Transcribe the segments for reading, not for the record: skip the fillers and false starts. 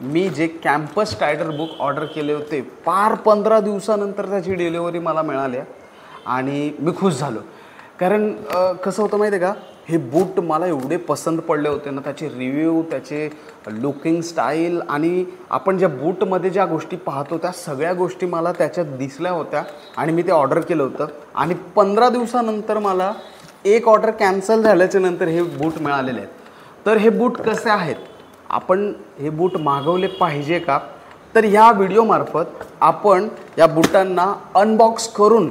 मी जे campus Strider book order केले होते पार 15 दिवसानंतर त्याची डिलिव्हरी मला मिळाली आणि मी खुश झालो. कारण कसं होतं माहिती आहे का, हे बूट मला एवढे पसंत पडले होते ना, त्याचे रिव्ह्यू, त्याचे लुकिंग स्टाईल आणि आपण ज्या बूटमध्ये ज्या गोष्टी पाहतो त्या सगळ्या गोष्टी मला त्याच्यात दिसल्या होत्या आणि मी ते ऑर्डर केलं होतं. आणि 15 दिवसानंतर मला एक ऑर्डर कॅन्सल झाल्याच्या नंतर हे बूट मिळालेले आहेत. तर हे बूट कसे आहेत, आपण हे बूट मागवले पाहिजे का, तर ह्या व्हिडिओमार्फत आपण या बूटांना अनबॉक्स करून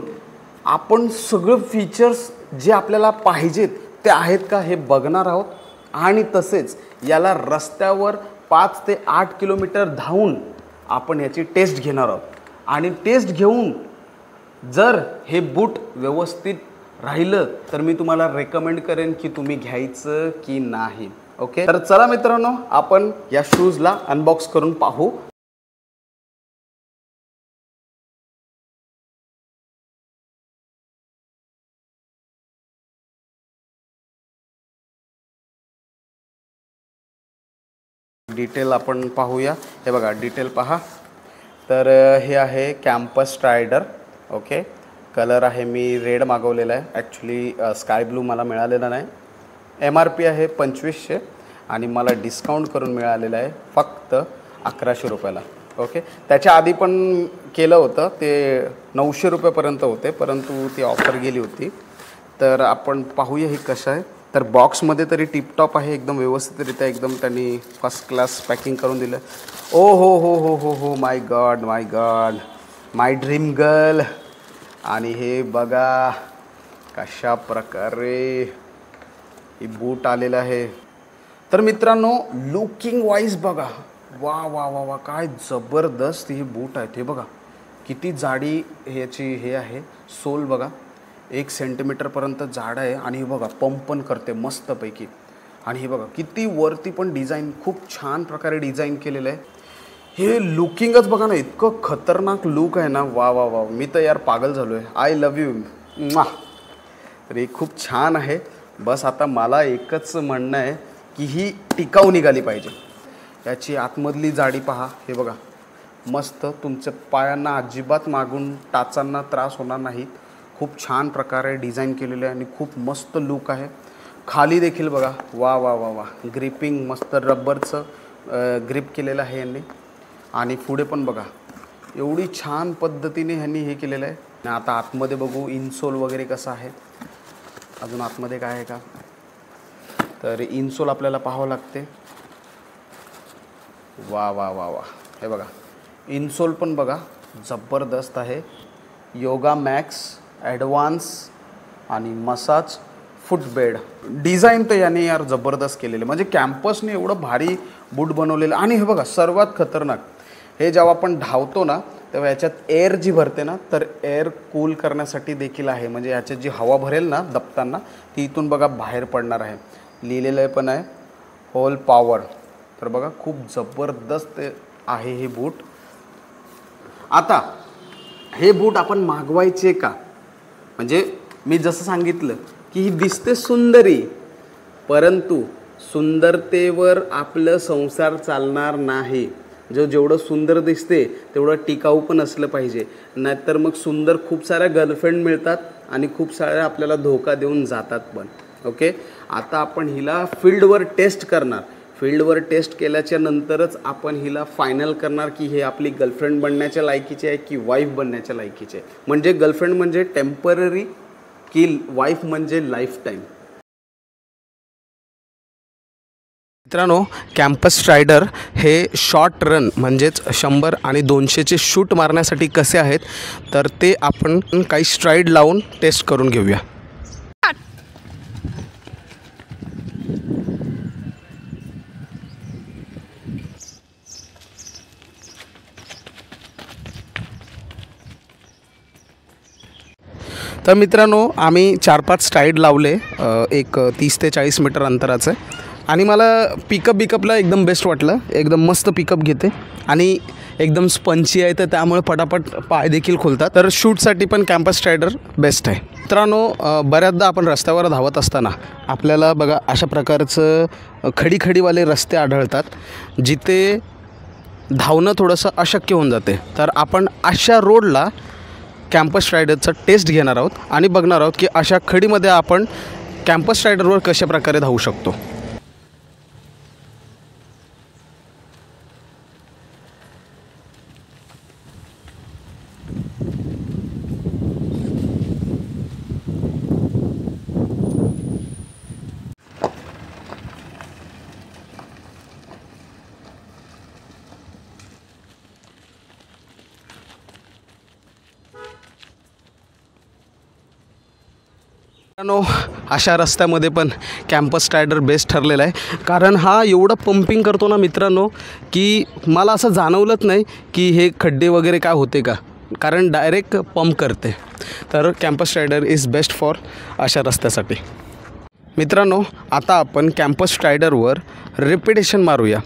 आपण सगळं फीचर्स जे आपल्याला पाहिजेत ते आहेत का हे बघणार आहोत. आणि तसेच याला रस्त्यावर 5 ते 8 किलोमीटर धावून आपण याची टेस्ट घेणार आहोत. आणि टेस्ट घेऊन जर हे बूट व्यवस्थित राहिलं तर मी तुम्हाला रेकमेंड करेन की तुम्ही घ्यायचं की नाही. ओके, तर चला मित्रांनो, आपण या शूजला अनबॉक्स करून पाहू. डिटेल आपण पाहूया. हे बघा, डिटेल पहा. तर हे आहे कॅम्पस स्ट्रायडर. ओके, कलर आहे, मी रेड मागवलेला आहे. ॲक्च्युली स्काय ब्लू मला मिळालेला नाही. MRP आहे 2500 आणि मला डिस्काउंट करून मिळालेलं आहे फक्त 1100 रुपयाला. ओके, त्याच्या आधी पण केलं होतं, ते 900 रुपयापर्यंत होते, परंतु ती ऑफर गेली होती. तर आपण पाहूया हे कसं आहे. तर बॉक्समध्ये तरी टिपटॉप आहे, एकदम व्यवस्थितरित्या एकदम त्यांनी फर्स्ट क्लास पॅकिंग करून दिलं. ओ हो हो हो हो हो, माय गॉड माय गॉड, माय ड्रीम गर्ल. आणि हे बघा कशा प्रकारे ही बूट आलेलं आहे. तर मित्रांनो, लुकिंग वाईज बघा, वा वा वा वा, काय जबरदस्त ही बूट आहेत. हे बघा किती जाडी ह्याची हे आहे, सोल बघा 1 सेंटीमीटरपर्यंत जाड आहे. आणि हे बघा पंप पण करते मस्तपैकी. आणि हे बघा किती वरती पण डिझाईन, खूप छान प्रकारे डिझाईन केलेलं आहे. हे लुकिंगच बघा ना, इतकं खतरनाक लुक आहे ना, वा वा वा, मी तर यार पागल झालो आहे. I love you. तर हे खूप छान आहे. बस आता मला एकच म्हणणं आहे की ही टिकाऊ निघाली पाहिजे. याची आतमधली जाडी पहा, हे बघा मस्त, तुमच्या पायांना अजिबात मागून टाचांना त्रास होणार नाहीत. खूप छान प्रकारे डिझाईन केलेलं आहे आणि खूप मस्त लुक आहे. खाली देखील बघा, वा वा वा वा, ग्रिपिंग मस्त रबरचं ग्रिप केलेलं आहे यांनी. आणि पुढे पण बघा एवढी छान पद्धतीने ह्यांनी हे केलेलं आहे. आता आतमध्ये बघू इनसोल वगैरे कसं आहे, अजून आतमध्ये काय आहे का. तर इनसोल आपल्याला पाहावं लागते. वा वा वा वा, हे बघा इनसोल पण बघा जबरदस्त आहे. योगा मॅक्स ॲडव्हान्स आणि मसाज फुटबेड डिझाईन तर याने यार जबरदस्त केलेले. म्हणजे कॅम्पसने एवढं भारी बूट बनवलेलं. आणि हे बघा सर्वात खतरनाक, हे जेव्हा आपण धावतो ना तेव्हा याच्यात एअर जी भरते ना, तर एअर कूल करण्यासाठी देखील आहे. म्हणजे याच्यात जी हवा भरेल ना दबताना, ती इथून बघा बाहेर पडणार आहे. लिहिलेलं पण आहे होल पॉवर. तर बघा खूप जबरदस्त आहे हे बूट. आता हे बूट आपण मागवायचे का, म्हणजे मी जसं सांगितलं की ही दिसते सुंदरी, परंतु सुंदरतेवर आपलं संसार चालणार नाही. जेवढं सुंदर दिसते तेवढं टिकाऊ पण असलं पाहिजे. नाहीतर मग सुंदर खूप साऱ्या गर्लफ्रेंड मिळतात आणि खूप साऱ्या आपल्याला धोका देऊन जातात पण. ओके, आता आपण हिला फील्डवर टेस्ट करणार. फील्डवर टेस्ट केल्याच्या नंतरच आपण हिला फायनल करणार की हे आपली गर्लफ्रेंड बनण्याच्या लायकीचे आहे की वाईफ बनण्याच्या लायकीचे आहे. म्हणजे गर्लफ्रेंड म्हणजे टेम्पररी की वाईफ म्हणजे लाईफ टाईम. मित्रांनो, कॅम्पस स्ट्रायडर हे शॉर्ट रन म्हणजेच 100 आणि 200चे शूट मारण्यासाठी कसे आहेत, तर ते आपण काही स्ट्राईड लावून टेस्ट करून घेऊया. तर मित्रांनो, आम्ही 4-5 स्ट्राईड लावले, एक 30 ते 40 मीटर अंतराचं. आणि मला पिकअपला एकदम बेस्ट वाटलं. एकदम मस्त पिकअप घेते आणि एकदम स्पंची आहे, तर त्यामुळे पटापट पाय देखील खोलतात. तर शूटसाठी पण कॅम्पस स्ट्रायडर बेस्ट आहे. मित्रांनो, बऱ्याचदा आपण रस्त्यावर धावत असताना आपल्याला बघा अशा प्रकारचं खडीवाले रस्ते आढळतात, जिथे धावणं थोडंसं अशक्य होऊन जाते. तर आपण अशा रोडला कॅम्पस रायडरचं टेस्ट घेणार आहोत आणि बघणार आहोत की अशा खडीमध्ये आपण कॅम्पस रायडरवर कशा प्रकारे धावू शकतो. अशा रस्त्यामध्ये पण कॅम्पस रायडर बेस्ट ठरलेला आहे, कारण हा एवढं पंपिंग करतो ना मित्रांनो की मला असं जाणवलंच नाही की हे खड्डे वगैरे काय होते का, कारण डायरेक्ट पंप करते. तर campus rider is best for अशा रस्त्यासाठी. मित्रांनो आता आपण कॅम्पस रायडरवर रेपिटेशन मारूया.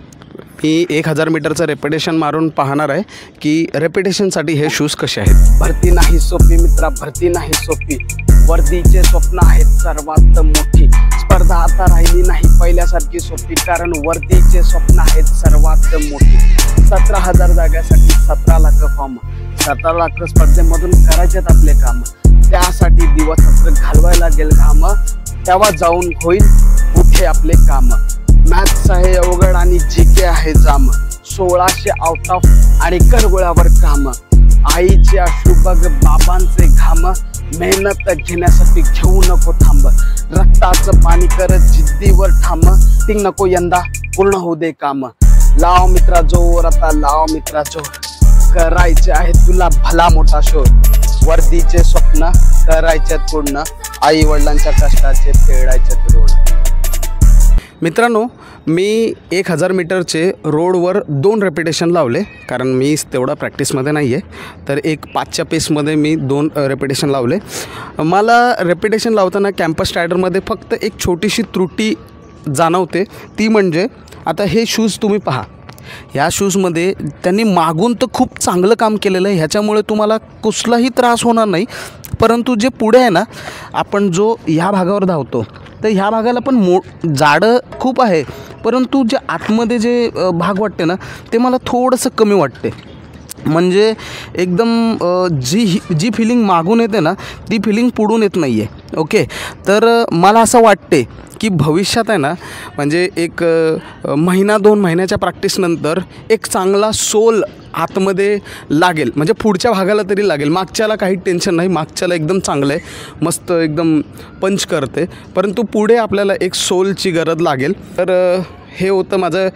मी 1000 मीटरचं रेपिटेशन मारून पाहणार आहे की रेपिटेशनसाठी हे शूज कसे आहेत. भरती नाही सोपी मित्रा, भरती नाही सोपी. वर्दीचे स्वप्न आहेत सर्वात मोठी. स्पर्धा आता राहिली नाही पहिल्यासारखी सोपी, कारण वर्दीचे स्वप्न आहेत सर्वात मोठी. 17,000 जागासाठी 17 लाख फॉर्म. 17 लाख स्पर्धेमधून करायचेत आपले काम. त्यासाठी दिवस रात्र घालवायला लागेल घाम. तेव्हा जाऊन होईल कुठे आपले काम. मॅथ्स आहे अवघड आणि जीके आहे जाम. 1600 आउट ऑफ आणि करगोळ्यावर काम. आईचे अश्रू बघ बाबांचे घाम. मेहनत घेण्यासाठी घेऊ नको थांब. रक्ताचं पाणी करत जिद्दीवर ठाम. ती नको यंदा पूर्ण होऊ दे काम. लाव मित्रा जोर, आता लाव मित्रा जोर. करायचे आहे तुला भला मोठा शोर. वर्दीचे स्वप्न करायच्यात पूर्ण. आई वडिलांच्या कष्टाचे फेडायचे ऋण. मित्रांनो मी 1000 मीटरचे रोडवर 2 रेपिटेशन लावले, कारण मी तेवढा प्रॅक्टिसमध्ये नाही आहे. तर एक 5च्या पेसमध्ये मी 2 रेपिटेशन लावले. मला रेपिटेशन लावताना कॅम्पस रायडरमध्ये फक्त एक छोटीशी त्रुटी जाणवते, ती म्हणजे आता हे शूज तुम्ही पहा. ह्या शूजमध्ये त्यांनी मागून तर खूप चांगलं काम केलेलं आहे, ह्याच्यामुळे तुम्हाला कुठलाही त्रास होणार नाही. परंतु जे पुढे आहे ना, आपण जो ह्या भागावर धावतो तर ह्या भागाला पण जाडं खूप आहे, परंतु जे आतमध्ये जे भाग वाटते ना ते मला थोडंसं कमी वाटते. म्हणजे एकदम जी फिलिंग मागून येते ना ती फिलिंग पुढून येत नाही आहे. ओके, तर मला असं वाटते की भविष्यात आहे ना, म्हणजे एक महिना 2 महिन्याच्या प्रॅक्टिसनंतर एक चांगला सोल आतमध्ये लागेल, म्हणजे पुढच्या भागाला तरी लागेल. मागच्याला काही टेन्शन नाही, मागच्याला एकदम चांगलं आहे, मस्त एकदम पंच करते, परंतु पुढे आपल्याला एक सोलची गरज लागेल. तर हे होतं माझं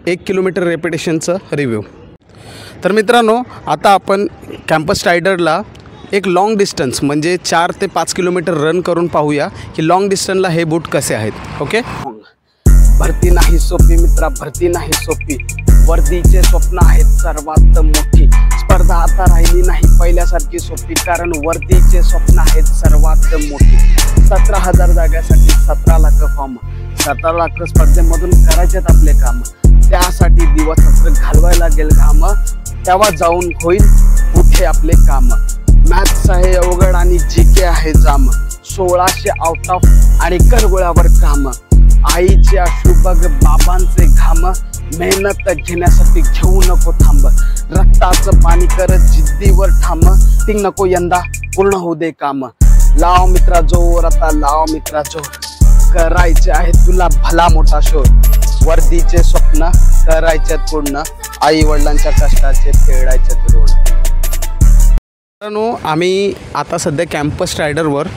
1 किलोमीटर रेपिटेशनचं रिव्ह्यू. तर मित्रांनो आता आपण कॅम्पस रायडरला एक लाँग डिस्टन्स म्हणजे 4 ते 5 किलोमीटर रन करून पाहूया की लाँग डिस्टन्सला हे बूट कसे आहेत. ओके. भरती नाही सोपी मित्रा, भरती नाही सोपी. वर्दीचे स्वप्न आहेत सर्वात मोठी. स्पर्धा आता राहिली नाही पहिल्यासारखी सोपी, कारण वर्दीचे स्वप्न आहेत सर्वात मोठी. 17,000 जागासाठी 17 लाख फॉर्म. 17 लाख स्पर्धेमधून करायचेत आपले काम. त्यासाठी दिवस रात्र घालवायला लागेल घाम. तेव्हा जाऊन होईल कुठे आपले काम. मॅथ्स आहे अवघड आणि जीके आहे जाम. 1600 आउट ऑफ आणि करगोळ्यावर काम. आईचे अश्रू बघ बाबांचे घाम. मेहनत घेण्यासाठी घेऊ नको थांब. रक्ताचं पाणी करत जिद्दीवर ठाम. ती नको यंदा पूर्ण होऊ दे काम. लाव मित्रा जोर, आता लाव मित्रा जोर. करायचे आहे तुला भला मोठा शोर. वर्दीचे स्वप्न करायच्यात पूर्ण. आई वडिलांच्या कष्टाचे फेडायचे ऋण. मित्रांनो आम्ही आता सध्या कॅम्पस रायडरवर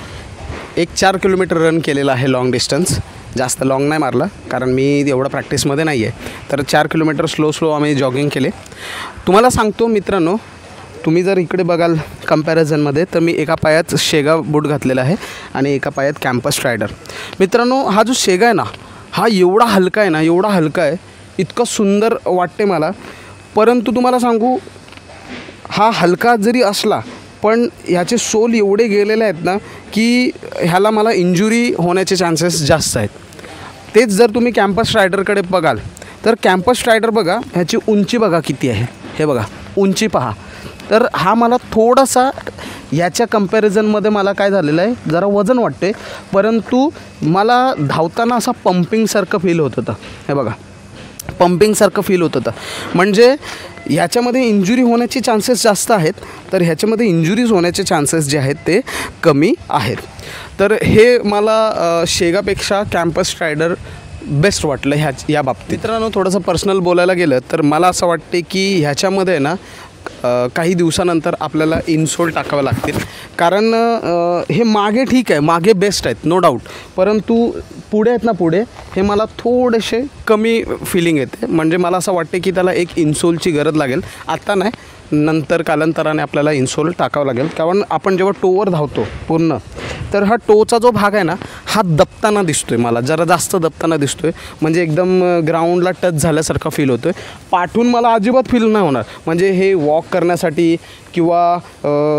एक 4 किलोमीटर रन केलेला आहे लाँग डिस्टन्स. जास्त लाँग नाही मारला, कारण मी एवढं प्रॅक्टिसमध्ये नाही आहे. तर 4 किलोमीटर स्लो आम्ही जॉगिंग केले. तुम्हाला सांगतो मित्रांनो, तुम्ही जर इकडे बघाल कंपॅरिझनमध्ये, तर मी एका पायात शेगा बूट घातलेला आहे आणि एका पायात कॅम्पस रायडर. मित्रांनो हा जो शेगा आहे ना, हा एवढा हलका आहे ना, एवढा हलका आहे, इतकं सुंदर वाटते मला. परंतु तुम्हाला सांगू, हा हलका जरी असला पण ह्याचे सोल एवढे गेलेले आहेत ना की ह्याला मला इंजुरी होण्याचे चान्सेस जास्त आहेत. तेच जर तुम्ही कॅम्पस रायडरकडे बघाल तर कॅम्पस रायडर बघा, ह्याची उंची बघा किती आहे, हे बघा उंची पहा. तर हा मला थोडासा ह्याच्या कंपॅरिझनमध्ये मला काय झालेलं आहे, जरा वजन वाटते, परंतु मला धावताना असा पंपिंगसारखं फील होत होतं. हे बघा, पंपिंगसारखं फील होत होतं. म्हणजे ह्याच्यामध्ये इंजुरी होण्याचे चान्सेस जास्त आहेत, तर ह्याच्यामध्ये इंजुरीज होण्याचे चान्सेस जे आहेत ते कमी आहेत. तर हे मला शेगापेक्षा कॅम्पस स्ट्रायडर बेस्ट वाटलं या बाबतीत. मित्रांनो, थोडंसं पर्सनल बोलायला गेलं तर मला असं वाटते की ह्याच्यामध्ये ना काही दिवसानंतर आपल्याला इन्सोल टाकावं लागतील. कारण हे मागे ठीक आहे, मागे बेस्ट आहेत नो डाऊट, परंतु पुढे आहेत ना, पुढे हे मला थोडेसे कमी फिलिंग येते. म्हणजे मला असं वाटते की त्याला एक इन्सोलची गरज लागेल. आत्ता नाही, नंतर कालांतराने आपल्याला इन्सोल टाकावं लागेल. कारण आपण जेव्हा टोवर धावतो पूर्ण, तर हा टोचा जो भाग आहे ना, हा दबताना दिसतो आहे, मला जरा जास्त दबताना दिसतो आहे. म्हणजे एकदम ग्राउंडला टच झाल्यासारखा फील होतो आहे. पाठून मला अजिबात फील नाही होणार. म्हणजे हे वॉक करण्यासाठी किंवा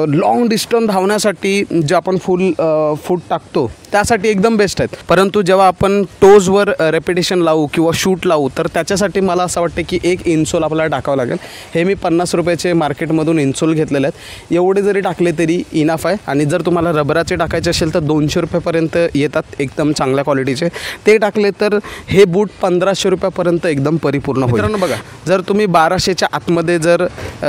लाँग डिस्टन्स धावण्यासाठी जे आपण फूट टाकतो त्यासाठी एकदम बेस्ट आहेत. परंतु जेव्हा आपण टोजवर रेपिटेशन लावू किंवा शूट लावू, तर त्याच्यासाठी मला असं वाटतं की एक इन्सोल आपल्याला टाकावं लागेल. हे मी 50 रुपयाचे मार्केटमधून इन्सोल घेतलेले आहेत. एवढे जरी टाकले तरी इनफ आहे. आणि जर तुम्हाला रबराचे टाकायचे असेल तर 200 रुपयापर्यंत येतात एकदम चांगल्या क्वालिटीचे. ते टाकले तर हे बूट 1500 रुपयापर्यंत एकदम परिपूर्ण होईल. मित्रांनो बघा, जर तुम्ही 1200च्या आतमध्ये जर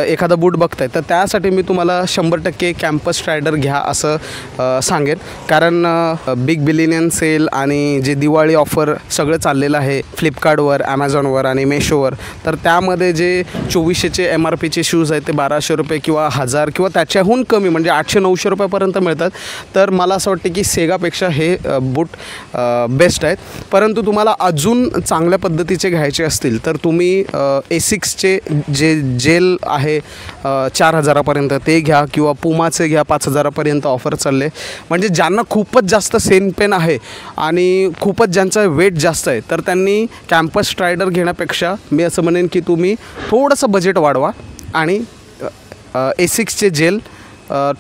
एखादा बूट बघताय तर त्यासाठी मी तुम्हाला 100% कॅम्पस स्ट्रायडर घ्या असं सांगेन. कारण बिग बिलियन सेल आणि जे दिवाळी ऑफर सगळं चाललेलं आहे फ्लिपकार्टवर, ॲमेझॉनवर आणि मेशोवर, तर त्यामध्ये जे 2400चे MRPचे शूज आहेत ते 1200 रुपये किंवा 1000 किंवा त्याच्याहून कमी म्हणजे 800-900 रुपयापर्यंत मिळतात. तर मला असं वाटतं की सेगापेक्षा हे बूट बेस्ट आहेत. परंतु तुम्हाला अजून चांगल्या पद्धतीचे घ्यायचे असतील तर तुम्ही एसिक्सचे जे जेल आहे 4000पर्यंत ते घ्या, किंवा पुमाचे घ्या 5000पर्यंत ऑफर चालले. म्हणजे ज्यांना खूपच जास्त सेन पेन आहे आणि खूपच ज्यांचा वेट जास्त आहे, तर त्यांनी कॅम्पस स्ट्रायडर घेण्यापेक्षा मी असं म्हणेन की तुम्ही थोडंसं बजेट वाढवा आणि एसिक्सचे जेल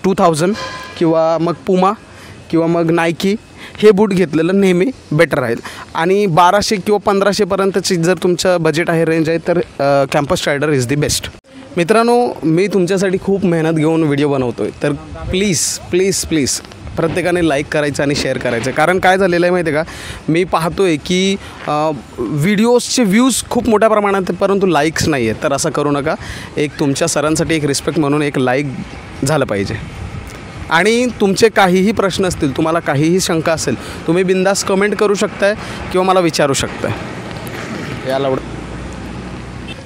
2000 किंवा मग पुमा किंवा मग नायकी हे बूट घेतलेलं नेहमी बेटर राहील. आणि 1200 किंवा 1500पर्यंतची जर तुमचं बजेट आहे, रेंज आहे, तर campus Strider is the best. मित्रांनो, मी तुमच्यासाठी खूप मेहनत घेऊन व्हिडिओ बनवतो आहे, तर प्लीज प्लीज प्लीज प्रत्येकाने लाईक करायचं आणि शेअर करायचं. कारण काय झालेलं आहे माहिती आहे का, मी पाहतो आहे की व्हिडिओजचे व्ह्यूज खूप मोठ्या प्रमाणात आहेत, परंतु लाईक्स नाही आहेत. तर असं करू नका. एक तुमच्या सरांसाठी एक रिस्पेक्ट म्हणून एक लाईक झालं पाहिजे. आणि तुमचे काहीही प्रश्न असतील, तुम्हाला काहीही शंका असेल, तुम्ही बिंदास कमेंट करू शकताय किंवा मला विचारू शकताय. याला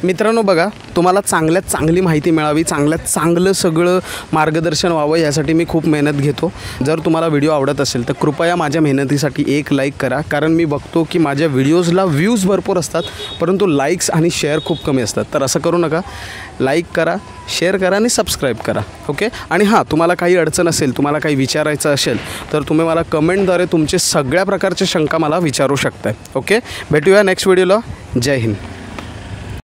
मित्रांनो बघा, तुम्हाला चांगल्यात चांगली माहिती मिळावी, चांगल्यात चांगलं सगळं मार्गदर्शन व्हावं, यासाठी मी खूप मेहनत घेतो. जर तुम्हाला व्हिडिओ आवडत असेल तर कृपया माझ्या मेहनतीसाठी एक लाईक करा. कारण मी बघतो की माझ्या व्हिडिओजला व्ह्यूज भरपूर असतात, परंतु लाईक्स आणि शेअर खूप कमी असतात. तर असं करू नका. लाईक करा, शेअर करा आणि सबस्क्राईब करा. ओके. आणि हां, तुम्हाला काही अडचण असेल, तुम्हाला काही विचारायचं असेल, तर तुम्ही मला कमेंटद्वारे तुमचे सगळ्या प्रकारचे शंका मला विचारू शकताय. ओके. भेटूया नेक्स्ट व्हिडिओला. जय हिंद.